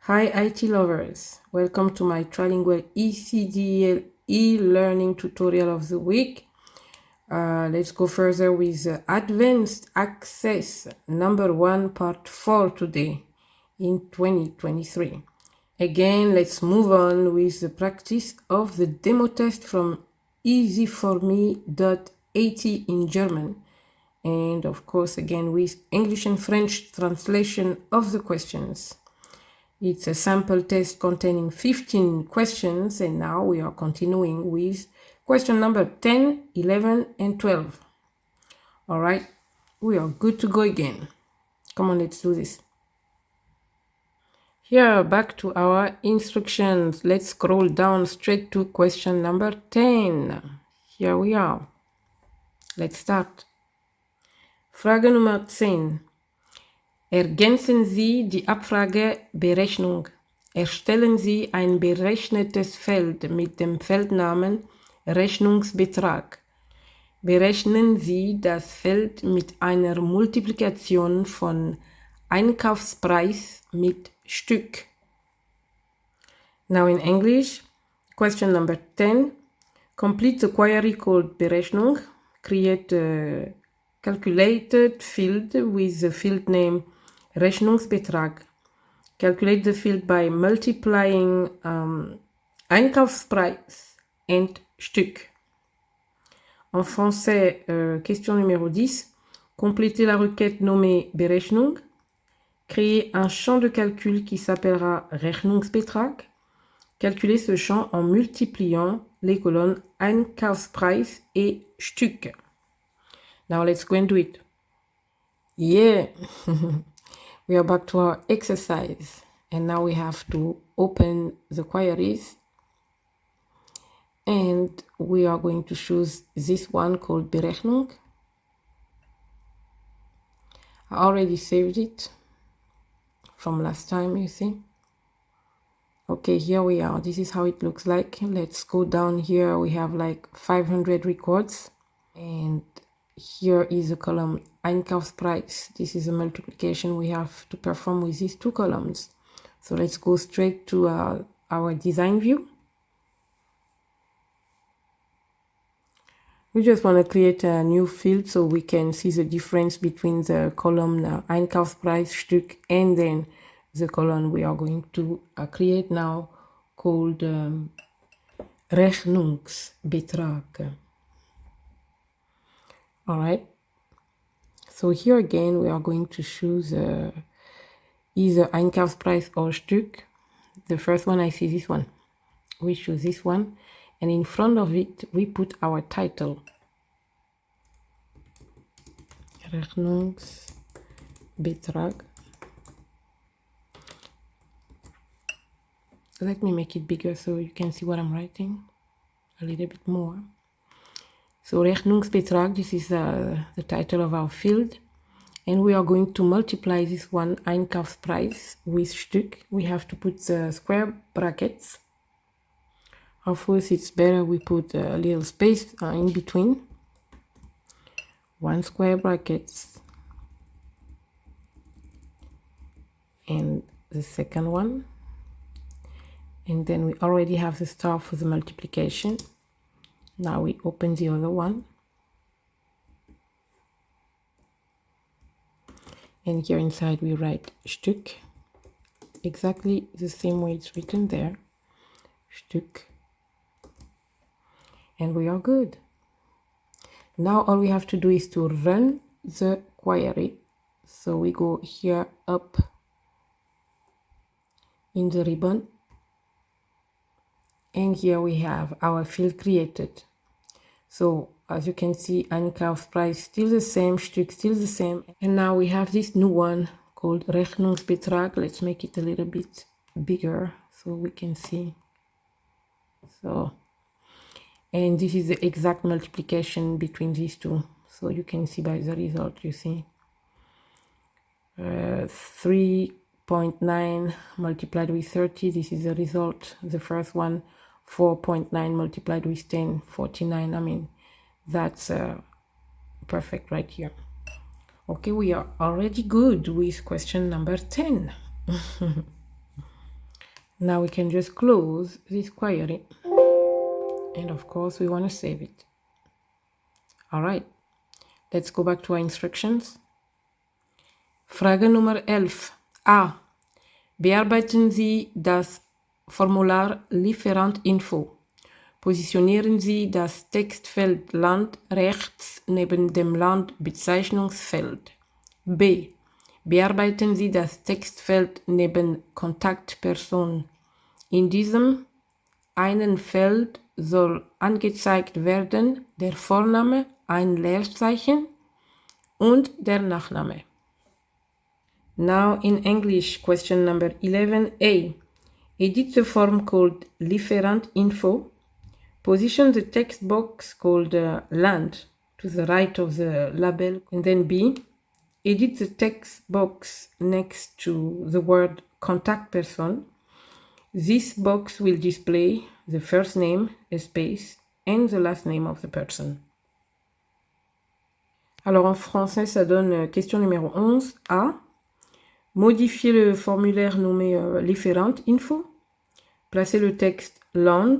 Hi IT lovers, welcome to my Trilingual ECDL e-learning tutorial of the week. Let's go further with Advanced Access number 1 part 4 today in 2023. Again, let's move on with the practice of the demo test from easyforme.at in German. And of course, again, with English and French translation of the questions. It's a sample test containing 15 questions, and now we are continuing with question number 10, 11, and 12. All right, we are good to go again. Come on, let's do this. Here, back to our instructions. Let's scroll down straight to question number 10. Here we are. Let's start. Frage Nummer 10. Ergänzen Sie die Abfrageberechnung. Erstellen Sie ein berechnetes Feld mit dem Feldnamen Rechnungsbetrag. Berechnen Sie das Feld mit einer Multiplikation von Einkaufspreis mit Stück. Now in English, question number 10. Complete the query called Berechnung. Create a calculated field with the field name Rechnungsbetrag. Calculate the field by multiplying Einkaufspreis and Stück. En français, question numéro 10. Complétez la requête nommée Berechnung. Créez un champ de calcul qui s'appellera Rechnungsbetrag. Calculez ce champ en multipliant les colonnes Einkaufspreis et Stück. Now let's go and do it. Yeah! We are back to our exercise, and now we have to open the queries, and we are going to choose this one called Berechnung. I already saved it from last time, you see. Okay, here we are. This is how it looks like. Let's go down here. We have like 500 records, and here is the column Einkaufspreis. This is a multiplication we have to perform with these two columns. So let's go straight to our design view. We just want to create a new field so we can see the difference between the column Einkaufspreis Stück and then the column we are going to create now called Rechnungsbetrag. All right. So here again, we are going to choose either Einkaufspreis or Stück. The first one, I see this one. We choose this one. And in front of it, we put our title. Rechnungsbetrag. Let me make it bigger so you can see what I'm writing a little bit more. So Rechnungsbetrag, this is the title of our field. And we are going to multiply this one Einkaufspreis with Stück. We have to put the square brackets. Of course, it's better we put a little space in between. One square brackets. And the second one. And then we already have the star for the multiplication. Now we open the other one. And here inside we write Stück. Exactly the same way it's written there. Stück. And we are good. Now all we have to do is to run the query. So we go here up in the ribbon. And here we have our field created. So as you can see, Einkaufspreis still the same, Stück still the same. And now we have this new one called Rechnungsbetrag. Let's make it a little bit bigger so we can see. So, and this is the exact multiplication between these two. So you can see by the result, you see. 3.9 multiplied with 30, this is the result. The first one, 4.9 multiplied with 10, 49. I mean, that's perfect right here. Okay, we are already good with question number 10. Now we can just close this query. And of course, we want to save it. All right. Let's go back to our instructions. Frage Nummer 11. A. Bearbeiten Sie das Formular Lieferantinfo. Positionieren Sie das Textfeld Land rechts neben dem Landbezeichnungsfeld. B. Bearbeiten Sie das Textfeld neben Kontaktperson. In diesem einen Feld soll angezeigt werden der Vorname, ein Leerzeichen und der Nachname. Now in English, question number 11a. Edit the form called Lieferant Info. Position the text box called Land to the right of the label. And then B. Edit the text box next to the word Contact Person. This box will display the first name, a space, and the last name of the person. Alors en français, ça donne question numéro 11 A. Modifier le formulaire nommé Lieferant Info. Placer le texte Land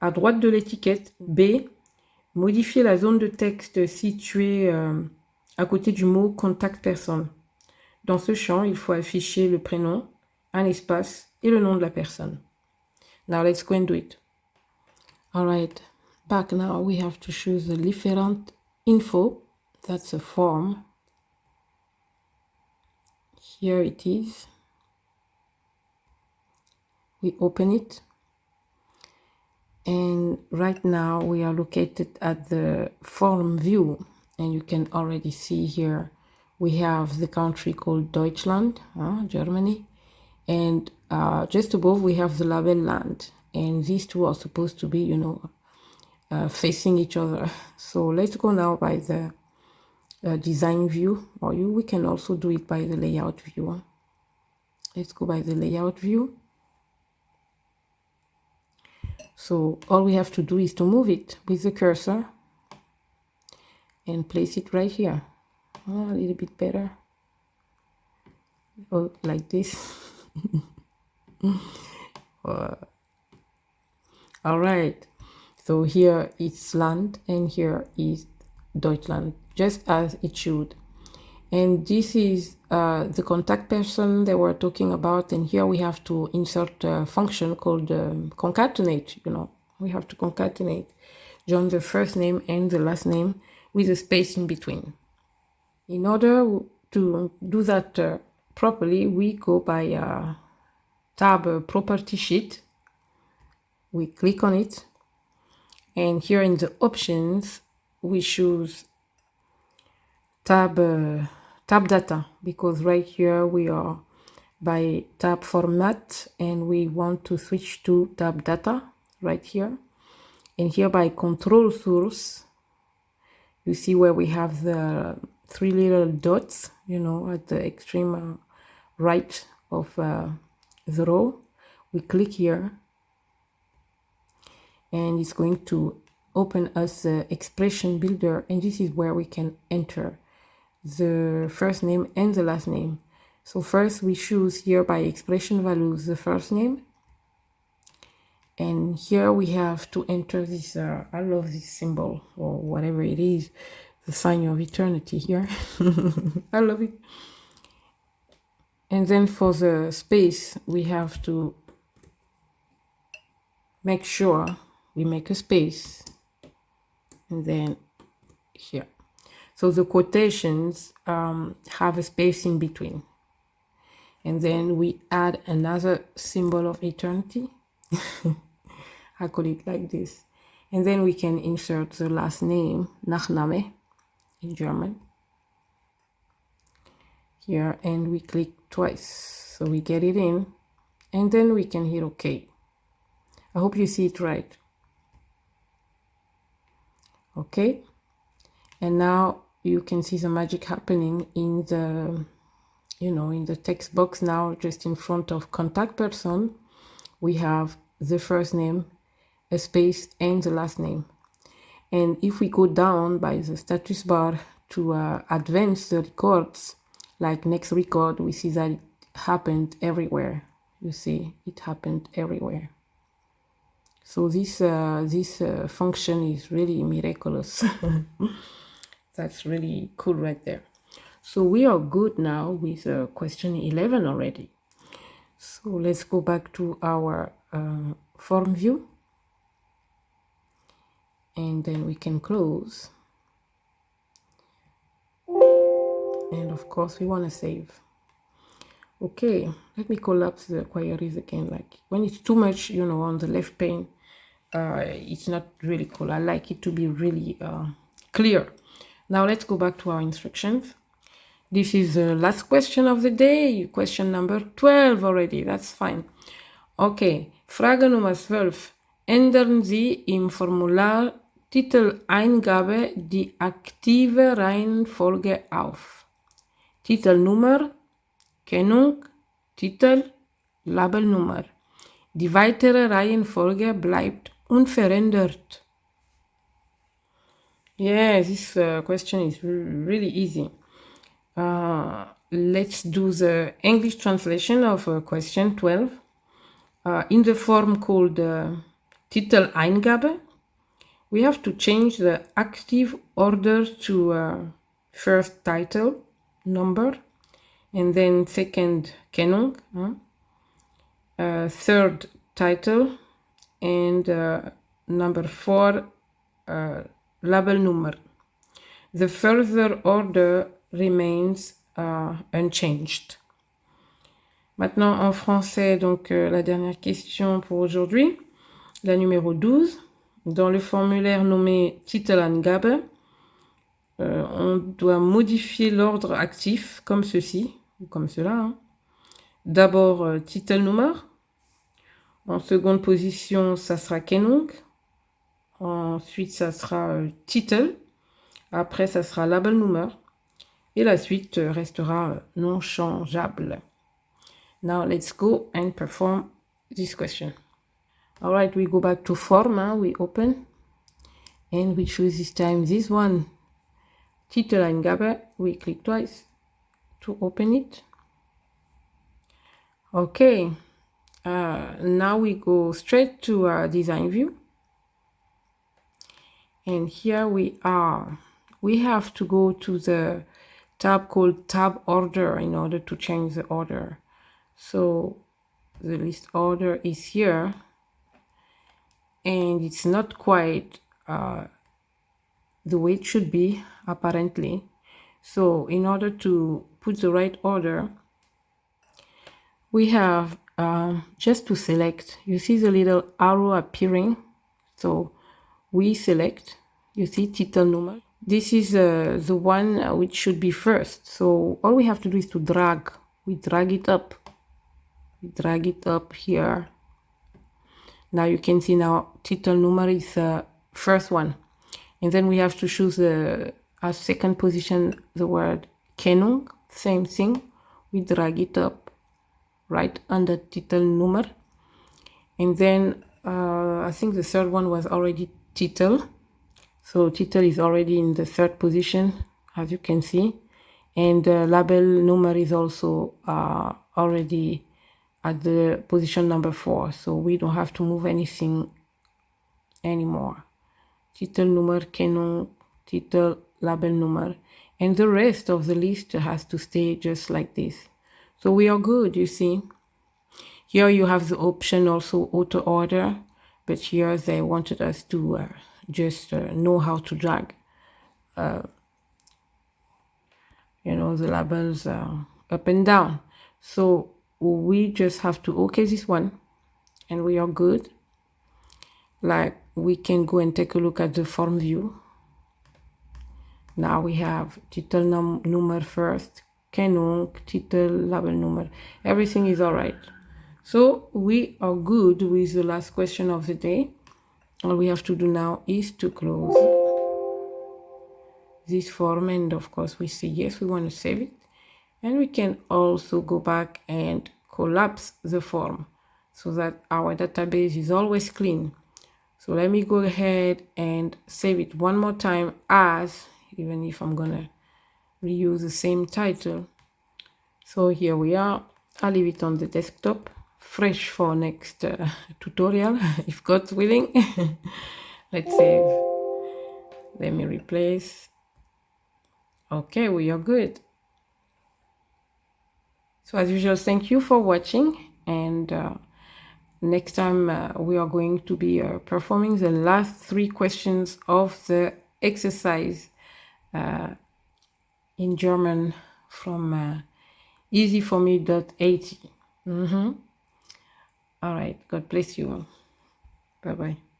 à droite de l'étiquette. B. Modifier la zone de texte située à côté du mot Contact Person. Dans ce champ, il faut afficher le prénom, un espace et le nom de la personne. Now let's go and do it. All right, back now we have to choose the Lieferant Info. That's a form. Here it is. We open it. And right now we are located at the form view. And you can already see here we have the country called Deutschland, Germany. And just above we have the label Land. And these two are supposed to be, facing each other. So let's go now by the design view, or we can also do it by the layout view. Let's go by the layout view. So all we have to do is to move it with the cursor and place it right here. A little bit better. Oh, like this. All right. So here it's Land and here is Deutschland, just as it should. And this is the contact person that we're talking about. And here we have to insert a function called concatenate. We have to concatenate, join the first name and the last name with a space in between. In order to do that properly, we go by tab property sheet. We click on it. And here in the options, we choose tab data, because right here we are by tab format and we want to switch to tab data right here. And here by control source, you see where we have the three little dots, at the extreme right of the row. We click here and it's going to open us the expression builder, and this is where we can enter the first name and the last name. So first we choose here by expression values the first name, and here we have to enter this I love this symbol, or whatever it is, the sign of eternity here. I love it. And then for the space, we have to make sure we make a space, and then here. So the quotations have a space in between. And then we add another symbol of eternity. I call it like this. And then we can insert the last name, Nachname, in German. Here, and we click twice. So we get it in. And then we can hit OK. I hope you see it right. Okay. And now you can see the magic happening in the, in the text box now, just in front of contact person. We have the first name, a space, and the last name. And if we go down by the status bar to advance the records, like next record, we see that it happened everywhere. You see, it happened everywhere. So this function is really miraculous. That's really cool right there. So we are good now with question 11 already. So let's go back to our form view. And then we can close. And of course, we want to save. Okay, let me collapse the queries again. Like when it's too much, you know, on the left pane, it's not really cool. I like it to be really clear. Now let's go back to our instructions. This is the last question of the day, question number 12 already. That's fine. Okay, Frage Nummer 12. Ändern Sie im Formular Titeleingabe die aktive Reihenfolge auf. Titelnummer, Kennung, Titel, Labelnummer. Die weitere Reihenfolge bleibt unverändert. Yeah, this question is really easy. Let's do the English translation of question 12. In the form called Titeleingabe, we have to change the active order to first title, number, and then second Kennung, third title, and number 4 Labelnummer. The further order remains unchanged. Maintenant en français, donc la dernière question pour aujourd'hui, la numéro 12. Dans le formulaire nommé Titelangabe, on doit modifier l'ordre actif comme ceci, ou comme cela. Hein. D'abord Titelnummer. En seconde position, ça sera Kennung. Ensuite, ça sera Titel. Après, ça sera Labelnummer. Et la suite restera non changeable. Now let's go and perform this question. All right, we go back to form. We open and we choose this time this one. Titeleingabe. We click twice to open it. Okay. Now we go straight to our design view. And here we are. We have to go to the tab called Tab Order in order to change the order. So the list order is here. And it's not quite the way it should be, apparently. So in order to put the right order, we have just to select. You see the little arrow appearing. So we select, you see Titelnummer. This is the one which should be first. So all we have to do is to drag. We drag it up. We drag it up here. Now you can see now Titelnummer is the first one. And then we have to choose as second position the word Kennung. Same thing. We drag it up right under Titelnummer. And then I think the third one was already Titel. So Titel is already in the third position, as you can see. And Labelnummer is also already at the position number 4. So we don't have to move anything anymore. Titelnummer, Kennung, Titel, Labelnummer. And the rest of the list has to stay just like this. So we are good, you see. Here you have the option also auto order, but here they wanted us to just know how to drag, you know, the labels up and down. So we just have to okay this one, and we are good. Like we can go and take a look at the form view. Now we have Titelnummer first, Kennung, Titel, Labelnummer. Everything is all right. So we are good with the last question of the day. All we have to do now is to close this form, and of course we say yes, we want to save it. And we can also go back and collapse the form so that our database is always clean. So let me go ahead and save it one more time, as even if I'm gonna reuse the same title. So here we are. I'll leave it on the desktop fresh for next tutorial, if God's willing. Let's save. Let me replace. Okay, we are good. So as usual, thank you for watching, and next time we are going to be performing the last 3 questions of the exercise in German from easyforme.at. All right, God bless you all. Bye-bye.